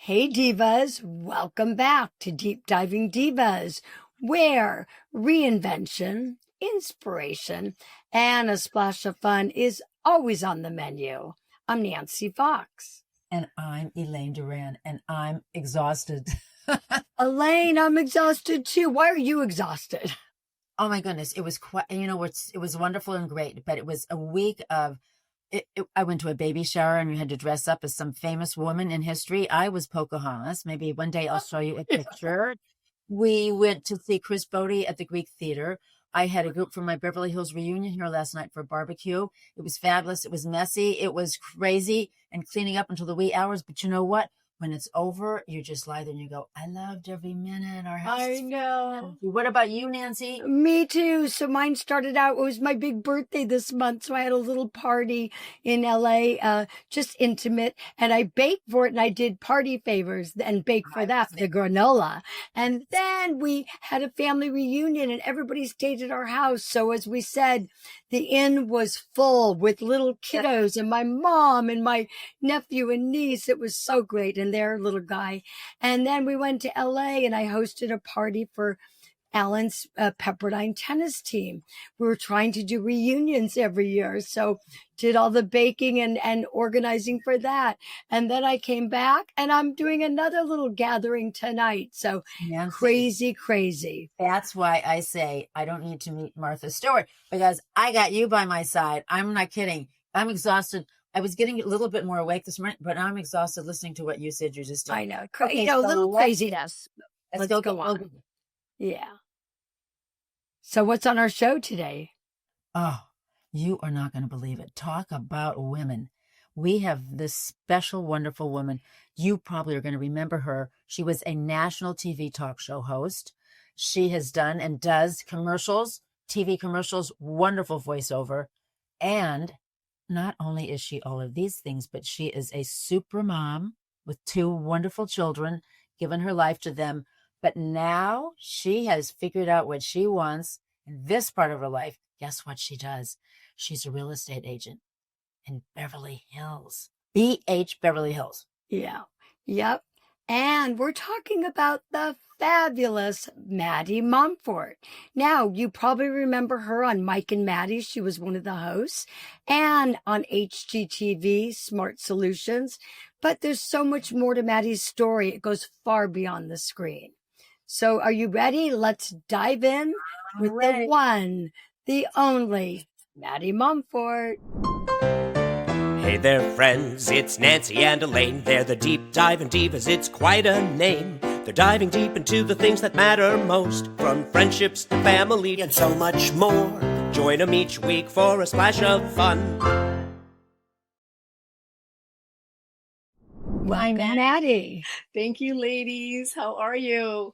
Hey Divas, welcome back to Deep Diving Divas, where reinvention, inspiration, and a splash of fun is always on the menu. I'm Nancy Fox. And I'm Elaine Doran, and I'm exhausted. Elaine, I'm exhausted too. Why are you exhausted? Oh my goodness, it was quite, it was wonderful and great, but it was a week of I went to a baby shower and we had to dress up as some famous woman in history. I was Pocahontas. Maybe one day I'll show you a picture. We went to see Chris Bodie at the Greek Theater. I had a group from my Beverly Hills reunion here last night for a barbecue. It was fabulous. It was messy. It was crazy and cleaning up until the wee hours. But you know what? When it's over, you just lie there and you go, I loved every minute. Our house. I know. What about you, Nancy? Me too. So mine started out, it was my big birthday this month. So I had a little party in LA, just intimate. And I baked for it and I did party favors and baked for that, the granola. And then we had a family reunion and everybody stayed at our house. So as we said, the inn was full with little kiddos and my mom and my nephew and niece. It was so great. And their little guy. And then we went to LA and I hosted a party for Alan's Pepperdine tennis team. We were trying to do reunions every year. So did all the baking and organizing for that. And then I came back and I'm doing another little gathering tonight. So Nancy, crazy. That's why I say I don't need to meet Martha Stewart because I got you by my side. I'm not kidding. I'm exhausted. I was getting a little bit more awake this morning, but I'm exhausted listening to what you said you just did. I know. A little craziness. Let's go on. Yeah. So what's on our show today? Oh, you are not going to believe it. Talk about women. We have this special, wonderful woman. You probably are going to remember her. She was a national TV talk show host. She has done and does commercials, TV commercials, wonderful voiceover. And not only is she all of these things, but she is a super mom with two wonderful children, given her life to them. But now she has figured out what she wants in this part of her life. Guess what she does? She's a real estate agent in Beverly Hills. BH Beverly Hills. Yeah. Yep. And we're talking about the fabulous Maty Monfort. Now, you probably remember her on Mike and Maty. She was one of the hosts. And on HGTV, Smart Solutions. But there's so much more to Maty's story. It goes far beyond the screen. So are you ready? Let's dive in with the one, the only, Maty Monfort. Hey there, friends, it's Nancy and Elaine. They're the Deep Diving Divas, it's quite a name. They're diving deep into the things that matter most, from friendships to family and so much more. Join them each week for a splash of fun. Welcome, Maddie. Thank you, ladies. How are you?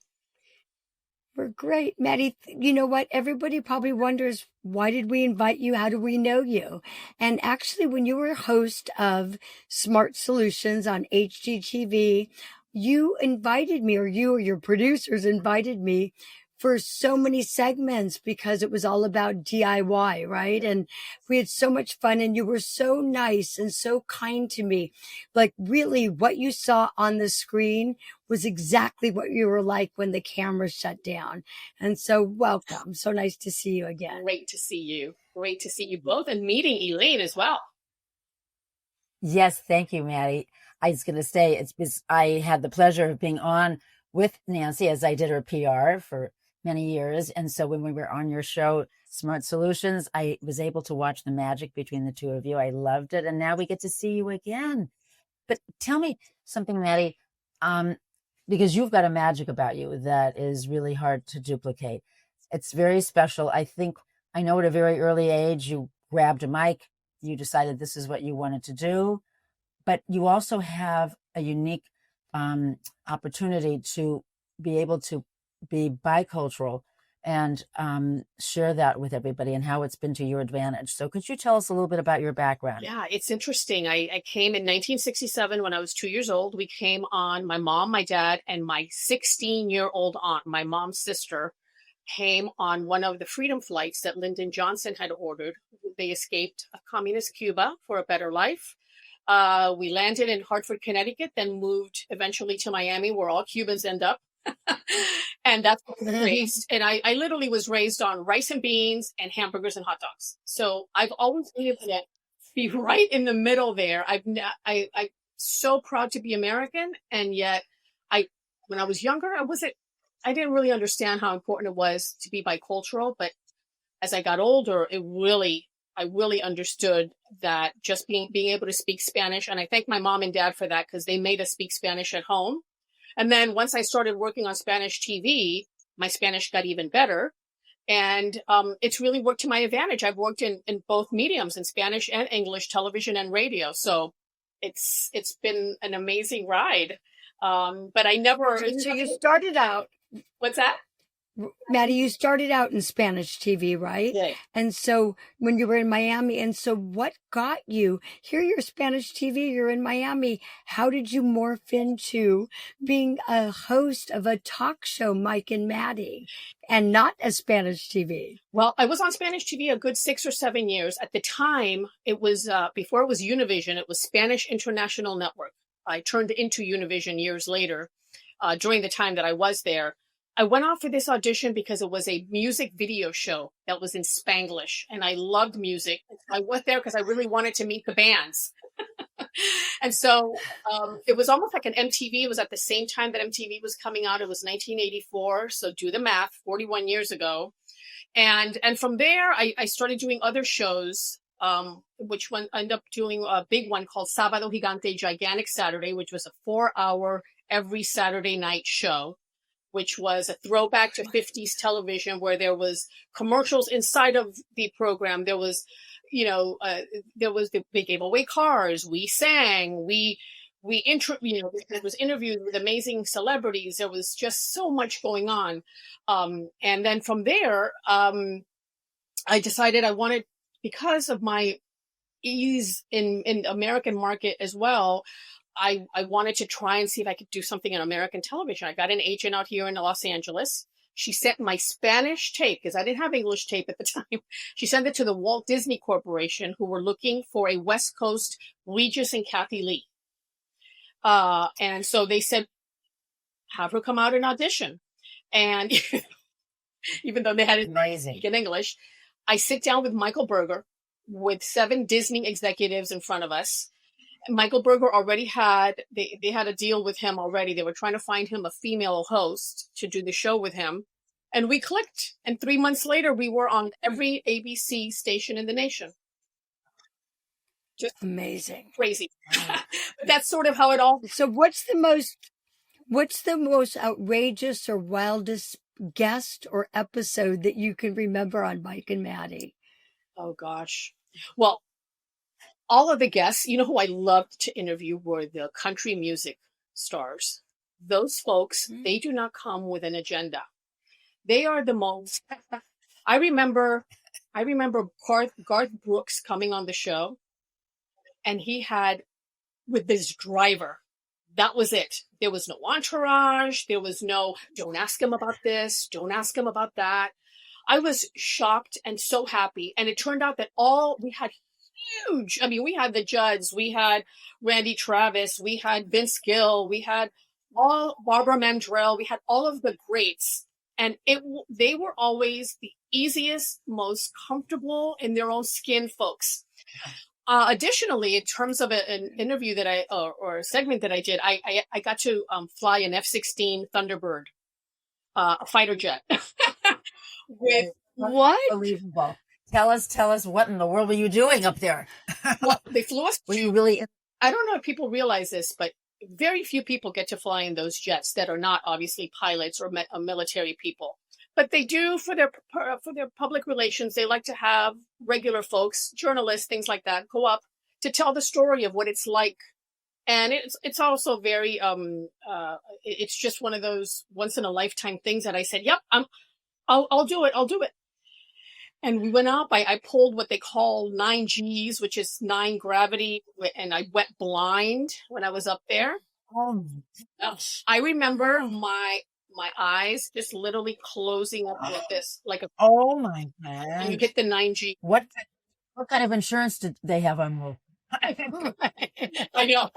We're great. Maddie, you know what? Everybody probably wonders, why did we invite you? How do we know you? And actually, when you were host of Smart Solutions on HGTV, you invited me, or you or your producers invited me for so many segments because it was all about DIY, right? And we had so much fun and you were so nice and so kind to me. Like really what you saw on the screen was exactly what you were like when the camera shut down. And so welcome. So nice to see you again. Great to see you. Great to see you both and meeting Elaine as well. Yes, thank you, Maddie. I was going to say, I had the pleasure of being on with Nancy as I did her PR for many years. And so when we were on your show, Smart Solutions, I was able to watch the magic between the two of you. I loved it. And now we get to see you again. But tell me something, Maddie, because you've got a magic about you that is really hard to duplicate. It's very special. I know at a very early age, you grabbed a mic, you decided this is what you wanted to do, but you also have a unique opportunity to be able to be bicultural and share that with everybody and how it's been to your advantage. So could you tell us a little bit about your background? Yeah, it's interesting. I came in 1967 when I was 2 years old. We came on, my mom, my dad, and my 16-year-old aunt, my mom's sister, came on one of the freedom flights that Lyndon Johnson had ordered. They escaped a communist Cuba for a better life. We landed in Hartford, Connecticut, then moved eventually to Miami, where all Cubans end up. And that's where I was raised. And I literally was raised on rice and beans and hamburgers and hot dogs. So I've always been able to be right in the middle there. I'm so proud to be American. And yet when I was younger, I didn't really understand how important it was to be bicultural. But as I got older, I really understood that just being able to speak Spanish. And I thank my mom and dad for that, because they made us speak Spanish at home. And then once I started working on Spanish TV, my Spanish got even better. And it's really worked to my advantage. I've worked in both mediums, in Spanish and English, television and radio. So it's been an amazing ride. But I never... So you started out... What's that? Maddie, you started out in Spanish TV, right? Yeah. And so when you were in Miami, and so what got you? Here you're Spanish TV, you're in Miami. How did you morph into being a host of a talk show, Mike and Maty, and not a Spanish TV? Well, I was on Spanish TV a good 6 or 7 years. At the time, it was, before it was Univision, it was Spanish International Network. I turned into Univision years later, during the time that I was there. I went out for this audition because it was a music video show that was in Spanglish, and I loved music. I went there because I really wanted to meet the bands. And so it was almost like an MTV. It was at the same time that MTV was coming out. It was 1984. So do the math, 41 years ago. And from there, I started doing other shows, which one ended up doing a big one called Sábado Gigante, Gigantic Saturday, which was a 4-hour every Saturday night show, which was a throwback to 50s television, where there was commercials inside of the program. There was, they gave away cars. We sang, there was interviews with amazing celebrities. There was just so much going on. And then from there, I decided I wanted, because of my ease in American market as well, I wanted to try and see if I could do something in American television. I got an agent out here in Los Angeles. She sent my Spanish tape, because I didn't have English tape at the time. She sent it to the Walt Disney Corporation, who were looking for a West Coast Regis and Kathy Lee. And so they said, have her come out and audition. And even though they had it Amazing. in English, I sit down with Michael Berger with 7 Disney executives in front of us. Michael Berger already they had a deal with him already. They were trying to find him a female host to do the show with him. And we clicked. And 3 months later, we were on every ABC station in the nation. Just amazing. Crazy. But that's sort of how it all... So what's the most outrageous or wildest guest or episode that you can remember on Mike and Maty? Oh, gosh. Well, all of the guests, who I loved to interview were the country music stars. Those folks, they do not come with an agenda. They are the most... I remember Garth Brooks coming on the show, and he had, with this driver, that was it. There was no entourage. There was no, don't ask him about this. Don't ask him about that. I was shocked and so happy. And it turned out that we had huge. I mean, we had the Judds, we had Randy Travis, we had Vince Gill, we had Barbara Mandrell, we had all of the greats, and they were always the easiest, most comfortable in their own skin folks. Additionally, in terms of an interview that or a segment that I did, I got to fly an F-16 Thunderbird, a fighter jet. With what? Unbelievable. Tell us what in the world were you doing up there? Well, they flew us. Were you really? I don't know if people realize this, but very few people get to fly in those jets that are not obviously pilots or military people. But they do for their public relations. They like to have regular folks, journalists, things like that, go up to tell the story of what it's like. And it's also very it's just one of those once in a lifetime things that I said, yep, I'll do it. And we went up. I pulled what they call 9 Gs, which is 9 gravity, and I went blind when I was up there. Oh my gosh! I remember my eyes just literally closing up like this, like a. Oh my God! And you hit the 9 G. What kind of insurance did they have on you? I know.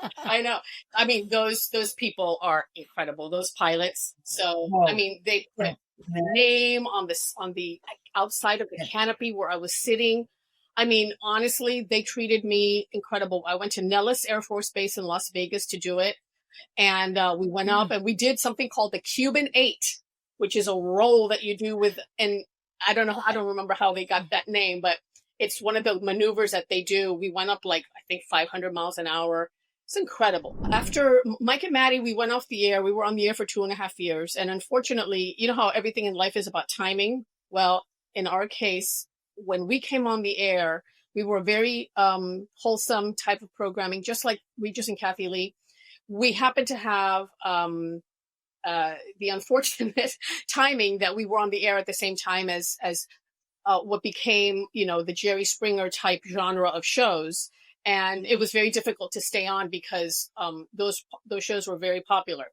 I mean, those people are incredible. Those pilots. So, I Oh, mean, they put oh, the name on the outside of the canopy where I was sitting. I mean, honestly, they treated me incredible. I went to Nellis Air Force Base in Las Vegas to do it. And we went up and we did something called the Cuban 8, which is a roll that you do with, and I don't remember how they got that name, but it's one of the maneuvers that they do. We went up like, I think 500 miles an hour. It's incredible. After Mike and Maty, we went off the air. We were on the air for 2.5 years. And unfortunately, you know how everything in life is about timing? Well, in our case, when we came on the air, we were very wholesome type of programming, just like Regis and Kathy Lee. We happened to have the unfortunate timing that we were on the air at the same time as what became, you know, the Jerry Springer type genre of shows. And it was very difficult to stay on because those shows were very popular.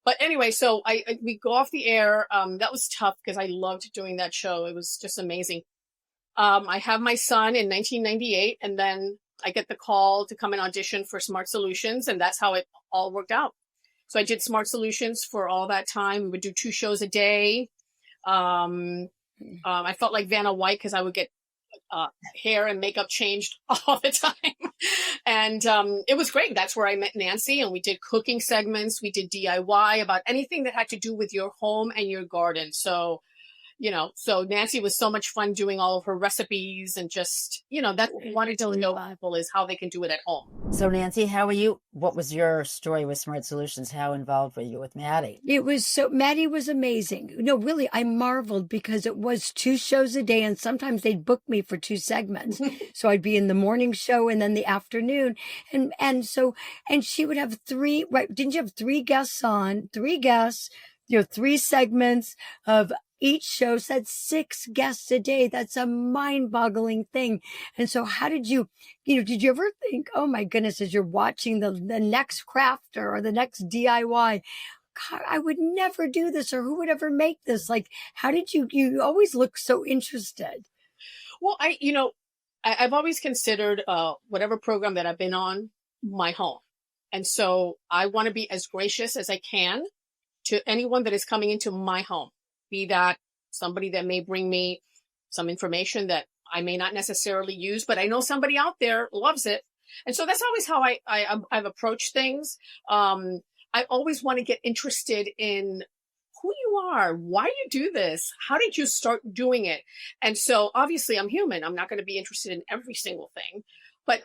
But anyway, so we go off the air. That was tough because I loved doing that show. It was just amazing. I have my son in 1998, and then I get the call to come and audition for Smart Solutions, and that's how it all worked out. So I did Smart Solutions for all that time. We would do 2 shows a day. I felt like Vanna White because I would get hair and makeup changed all the time. And it was great. That's where I met Nancy, and we did cooking segments. We did DIY about anything that had to do with your home and your garden. So, you know, so Nancy was so much fun doing all of her recipes and just, you know, that's what I wanted to know people is how they can do it at home. So Nancy, how were you? What was your story with Smart Solutions? How involved were you with Maddie? It was Maddie was amazing. No, really, I marveled because it was 2 shows a day, and sometimes they'd book me for 2 segments. So I'd be in the morning show and then the afternoon, and she would have 3. Right? Didn't you have 3 guests on? 3 guests. 3 segments of each show, said 6 guests a day. That's a mind-boggling thing. And so how did you did you ever think, oh my goodness, as you're watching the next crafter or the next DIY, God, I would never do this, or who would ever make this? Like, how did you always look so interested? Well, I've always considered whatever program that I've been on my home. And so I want to be as gracious as I can to anyone that is coming into my home, be that somebody that may bring me some information that I may not necessarily use, but I know somebody out there loves it. And so that's always how I've approached things. I always want to get interested in who you are, why you do this, how did you start doing it? And so obviously I'm human. I'm not going to be interested in every single thing. But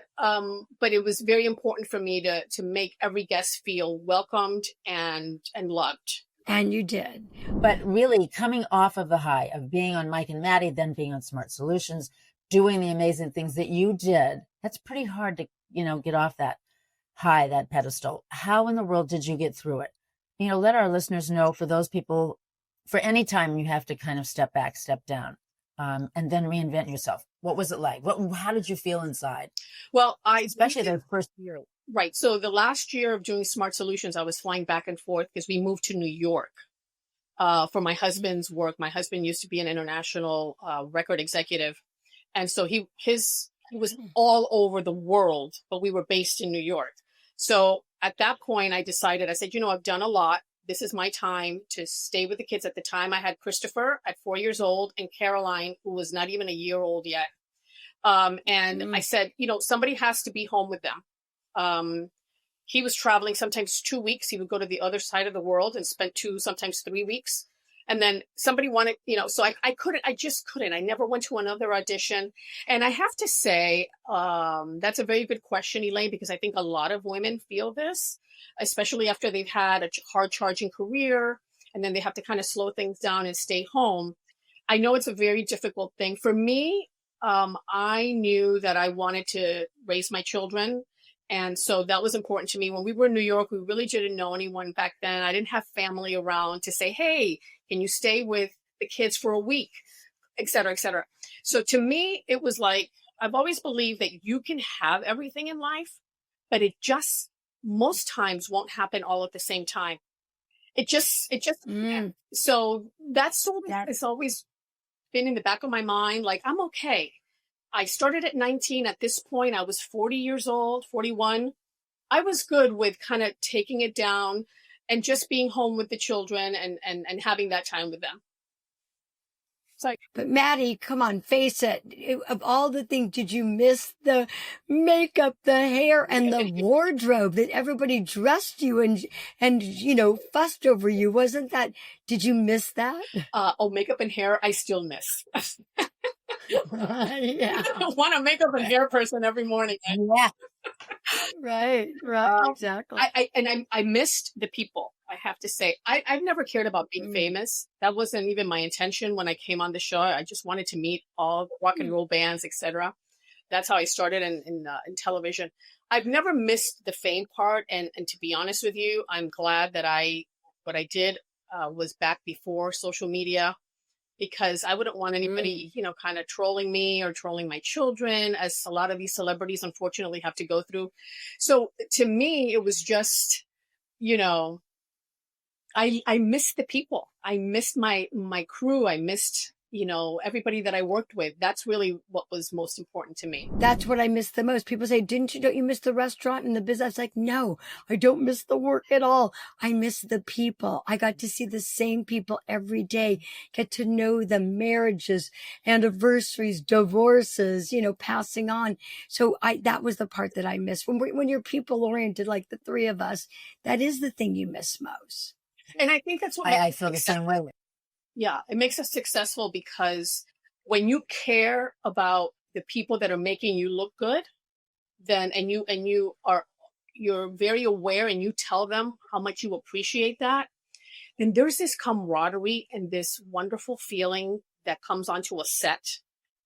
it was very important for me to make every guest feel welcomed and loved. And you did. But really, coming off of the high of being on Mike and Maty, then being on Smart Solutions, doing the amazing things that you did, that's pretty hard to, get off that high, that pedestal. How in the world did you get through it? Let our listeners know, for those people, for any time you have to kind of step back, step down, and then reinvent yourself. What was it like? How did you feel inside? Well, especially the first year. Right. So the last year of doing Smart Solutions, I was flying back and forth because we moved to New York for my husband's work. My husband used to be an international record executive. And so he was all over the world, but we were based in New York. So at that point, I said, I've done a lot. This is my time to stay with the kids. At the time, I had Christopher at 4 years old and Caroline, who was not even a year old yet. I said, somebody has to be home with them. He was traveling sometimes 2 weeks. He would go to the other side of the world and spend 2, sometimes 3 weeks. And then somebody wanted, so I just couldn't. I never went to another audition. And I have to say, that's a very good question, Elaine, because I think a lot of women feel this, especially after they've had a hard charging career and then they have to kind of slow things down and stay home. I know it's a very difficult thing. For me, I knew that I wanted to raise my children. And so that was important to me. When we were in New York, we really didn't know anyone back then. I didn't have family around to say, hey, can you stay with the kids for a week, et cetera, et cetera. So to me, it was like, I've always believed that you can have everything in life, but it just most times won't happen all at the same time. So that's sort of, it's always been in the back of my mind. Like, I'm okay. I started at 19. At this point, I was 40 years old, 41. I was good with kind of taking it down and just being home with the children and having that time with them. But Maddie, come on, face it. Of all the things, did you miss the makeup, the hair, and the wardrobe that everybody dressed you and fussed over you? Wasn't that? Did you miss that? Makeup and hair, I still miss. Yeah. I want a makeup and hair person every morning. Yeah. Right. Exactly. I missed the people. I have to say, I've never cared about being famous. That wasn't even my intention when I came on the show. I just wanted to meet all the rock and roll bands, etc. That's how I started in television. I've never missed the fame part. And to be honest with you, I'm glad that what I did was back before social media, because I wouldn't want anybody, kind of trolling me or trolling my children, as a lot of these celebrities unfortunately have to go through. So to me, it was just, I missed the people. I missed my crew. I missed, everybody that I worked with. That's really what was most important to me. That's what I miss the most. People say, don't you miss the restaurant and the business? I was like, no, I don't miss the work at all. I miss the people. I got to see the same people every day, get to know the marriages, anniversaries, divorces, passing on. So that was the part that I missed. When you're people oriented, like the three of us, that is the thing you miss most. And I think that's what I feel the same way. Yeah, it makes us successful, because when you care about the people that are making you look good, then you're very aware and you tell them how much you appreciate that, then there's this camaraderie and this wonderful feeling that comes onto a set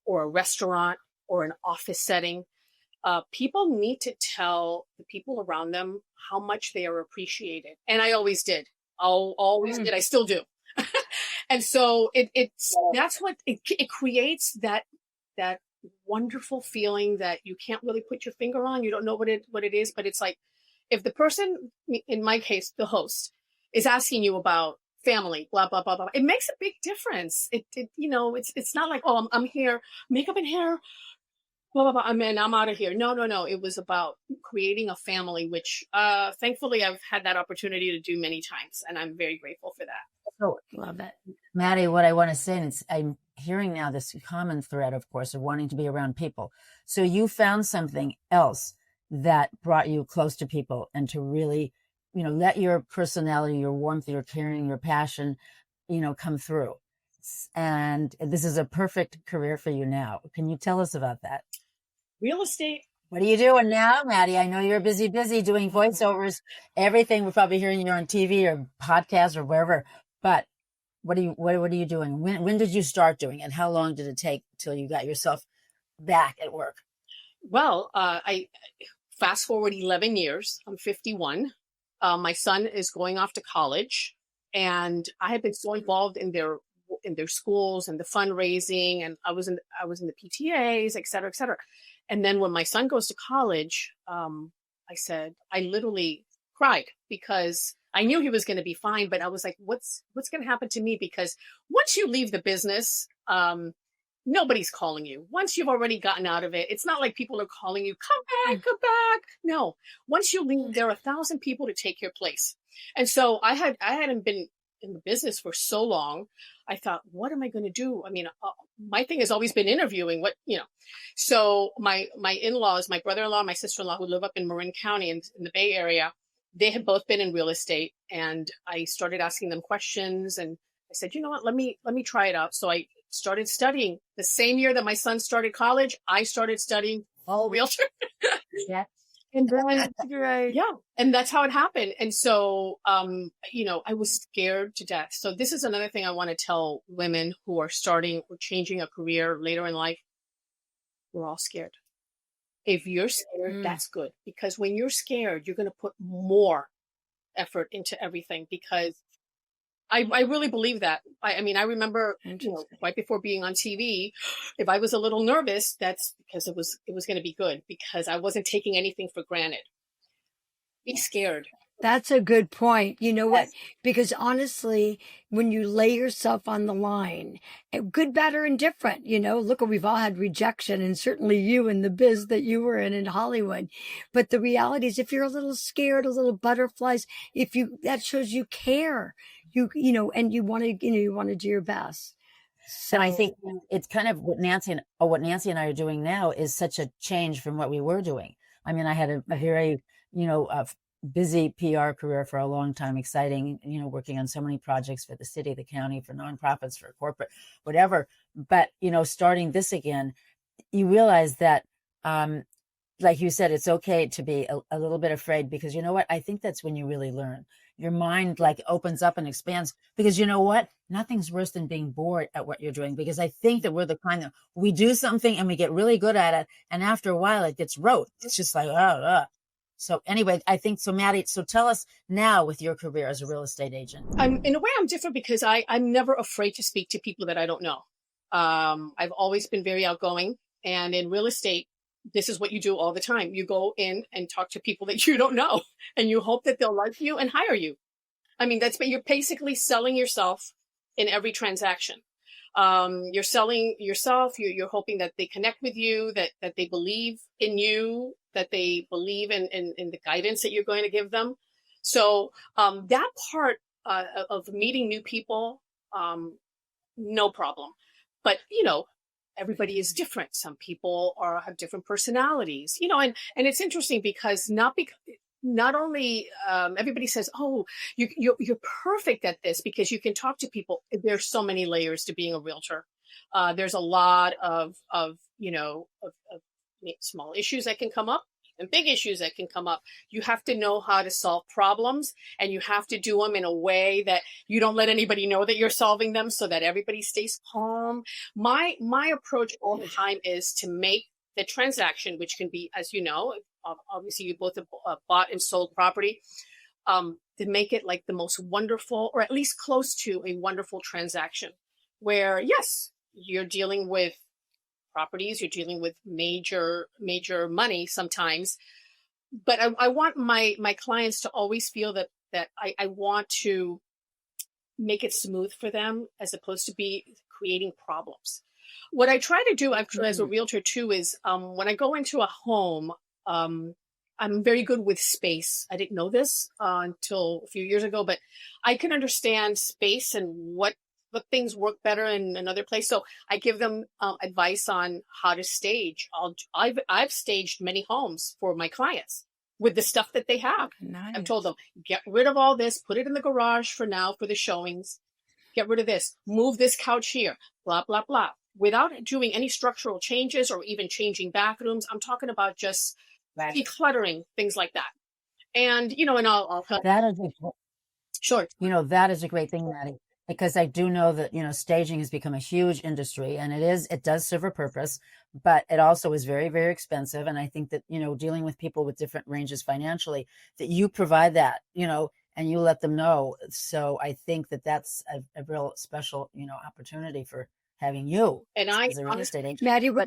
or a restaurant or an office setting. People need to tell the people around them how much they are appreciated. And I always did. Always did. I still do. And so that's what it creates, that wonderful feeling that you can't really put your finger on. You don't know what it is, but it's like, if the person, in my case, the host, is asking you about family, blah, blah, blah, blah, it makes a big difference. It's not like, oh, I'm here, makeup and hair, blah, blah, blah, I'm out of here. No. It was about creating a family, which thankfully I've had that opportunity to do many times. And I'm very grateful for that. So, Love it. Maddie, what I want to say, and I'm hearing now this common thread, of course, of wanting to be around people. So you found something else that brought you close to people, and to really, let your personality, your warmth, your caring, your passion, come through. And this is a perfect career for you now. Can you tell us about that? Real estate. What are you doing now, Maddie? I know you're busy doing voiceovers, everything. We're probably hearing you on TV or podcast or wherever. But what are you doing? When did you start doing it? And how long did it take till you got yourself back at work? Well, I fast forward 11 years. I'm 51. My son is going off to college, and I have been so involved in their schools and the fundraising, and I was in the PTAs, et cetera, et cetera. And then when my son goes to college, I literally cried, because I knew he was going to be fine, but I was like, what's going to happen to me? Because once you leave the business, nobody's calling you. Once you've already gotten out of it, it's not like people are calling you, come back. No, once you leave, there are 1,000 people to take your place. And so I hadn't been in the business for so long. I thought, what am I going to do? I mean, my thing has always been interviewing, So my in-laws, my brother-in-law, my sister-in-law, who live up in Marin County in the Bay Area, they had both been in real estate, and I started asking them questions, and I said, you know what, let me try it out. So I started studying. The same year that my son started college, I started studying realtor. Yeah. And then, Right. yeah, and that's how it happened. And so, I was scared to death. So this is another thing I want to tell women who are starting or changing a career later in life. We're all scared. If you're scared, that's good, because when you're scared, you're going to put more effort into everything, because I really believe that. I mean, I remember, right before being on TV, if I was a little nervous, that's because it was going to be good, because I wasn't taking anything for granted. Be scared. That's a good point. You know what? Yes. Because honestly, when you lay yourself on the line, good, bad, or indifferent, look, we've all had rejection, and certainly you in the biz that you were in Hollywood. But the reality is, if you're a little scared, a little butterflies, that shows you care, and you want to, you want to do your best. So And I think it's kind of what Nancy and I are doing now is such a change from what we were doing. I mean, I had a very, busy PR career for a long time, exciting, working on so many projects for the city, the county, for nonprofits, for corporate, whatever. But, starting this again, you realize that, like you said, it's okay to be a little bit afraid, because you know what? I think that's when you really learn. Your mind like opens up and expands, because you know what? Nothing's worse than being bored at what you're doing, because I think that we're the kind that we do something and we get really good at it. And after a while it gets rote. It's just like, So anyway, I think so, Maddie, so tell us now with your career as a real estate agent. In a way, I'm different because I'm never afraid to speak to people that I don't know. I've always been very outgoing, and in real estate, this is what you do all the time. You go in and talk to people that you don't know, and you hope that they'll like you and hire you. I mean, you're basically selling yourself in every transaction. You're selling yourself. You're hoping that they connect with you, that they believe in you, that they believe in the guidance that you're going to give them. So that part of meeting new people, no problem. But, everybody is different. Some people have different personalities, and it's interesting because not only everybody says, oh, you're perfect at this because you can talk to people. There's so many layers to being a realtor. There's a lot of small issues that can come up and big issues that can come up. You have to know how to solve problems, and you have to do them in a way that you don't let anybody know that you're solving them, so that everybody stays calm. My approach all the time is to make the transaction, which can be, as you know, obviously you both have bought and sold property, to make it like the most wonderful, or at least close to a wonderful transaction, where yes, you're dealing with properties, you're dealing with major money sometimes, but I want my clients to always feel that I want to make it smooth for them, as opposed to be creating problems. What I try to do actually as a realtor too is when I go into a home, I'm very good with space. I didn't know this until a few years ago, but I can understand space and what things work better in another place. So I give them advice on how to stage. I've staged many homes for my clients with the stuff that they have. Nice. I've told them, get rid of all this, put it in the garage for now for the showings. Get rid of this, move this couch here, blah, blah, blah. Without doing any structural changes or even changing bathrooms. I'm talking about just decluttering, things like that. And, and I'll help. That is Sure. That is a great thing, Maddie, because I do know that, staging has become a huge industry, and it does serve a purpose, but it also is very, very expensive. And I think that, dealing with people with different ranges financially, that you provide that, and you let them know. So I think that that's a real special, opportunity for having you and as a real estate agent. Maddie, we're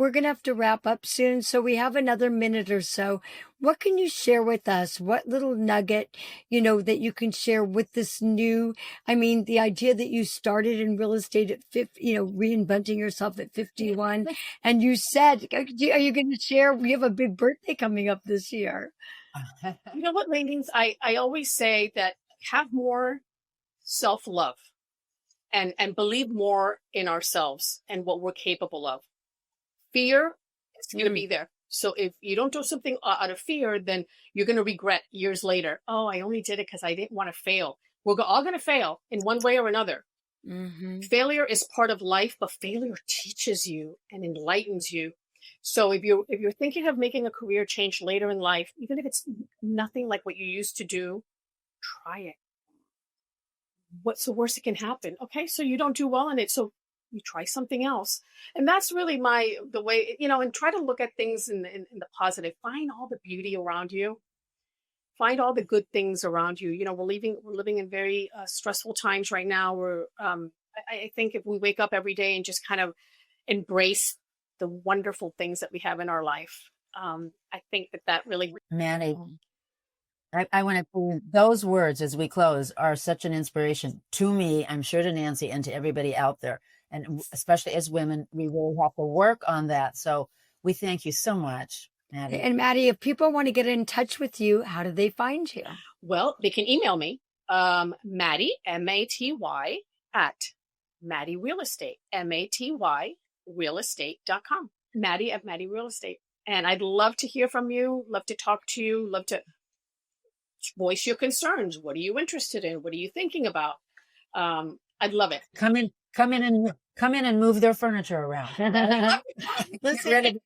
gonna have to wrap up soon, so we have another minute or so. What can you share with us? What little nugget, that you can share with this new? I mean, the idea that you started in real estate at 50, reinventing yourself at 51, and you said, are you going to share? We have a big birthday coming up this year. You know what, ladies? I always say that have more self-love. And believe more in ourselves and what we're capable of. Fear is going to be there. So if you don't do something out of fear, then you're going to regret years later. Oh, I only did it because I didn't want to fail. We're all going to fail in one way or another. Mm-hmm. Failure is part of life, but failure teaches you and enlightens you. So if you're thinking of making a career change later in life, even if it's nothing like what you used to do, try it. What's the worst that can happen? Okay, so you don't do well in it, so you try something else. And that's really the way, and try to look at things in the positive. Find all the beauty around you. Find all the good things around you. We're living in very stressful times right now. I think if we wake up every day and just kind of embrace the wonderful things that we have in our life, I think that really. Maddie, I want to, those words as we close are such an inspiration to me, I'm sure to Nancy and to everybody out there. And especially as women, we really have to work on that. So we thank you so much, Maddie. And Maddie, if people want to get in touch with you, how do they find you? Well, they can email me, Maty, M-A-T-Y, at Maty Real Estate, M-A-T-Y, realestate.com. Maddie at Maty Real Estate. And I'd love to hear from you, love to talk to you, love to voice your concerns. What are you interested in? What are you thinking about? I'd love it. Come in and move their furniture around. Listen,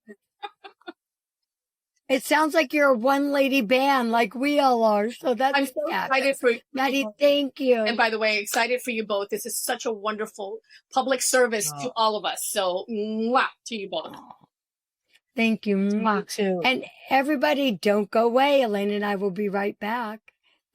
it sounds like you're a one-lady band like we all are. So that's I'm so excited for Maddie, thank you. And by the way, excited for you both. This is such a wonderful public service to all of us. So, mwah, to you both. Thank you. Me too. And everybody, don't go away. Elaine and I will be right back.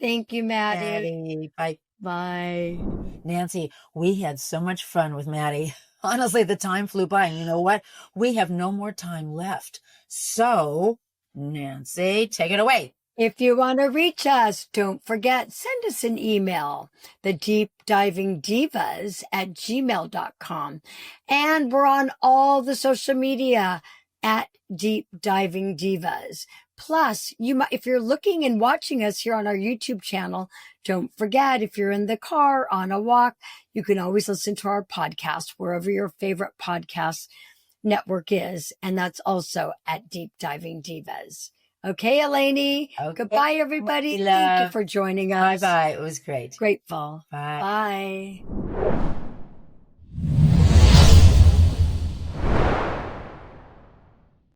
Thank you, Maddie. Maddie, bye. Bye. Nancy, we had so much fun with Maddie. Honestly, the time flew by. And you know what? We have no more time left. So, Nancy, take it away. If you want to reach us, don't forget, send us an email, thedeepdivingdivas@gmail.com. And we're on all the social media at Deep Diving Divas. Plus, if you're looking and watching us here on our YouTube channel, don't forget, if you're in the car, on a walk, you can always listen to our podcast wherever your favorite podcast network is. And that's also at Deep Diving Divas. Okay, Elaine. Okay. Goodbye, everybody. Love. Thank you for joining us. Bye-bye. It was great. Grateful. Bye. Bye.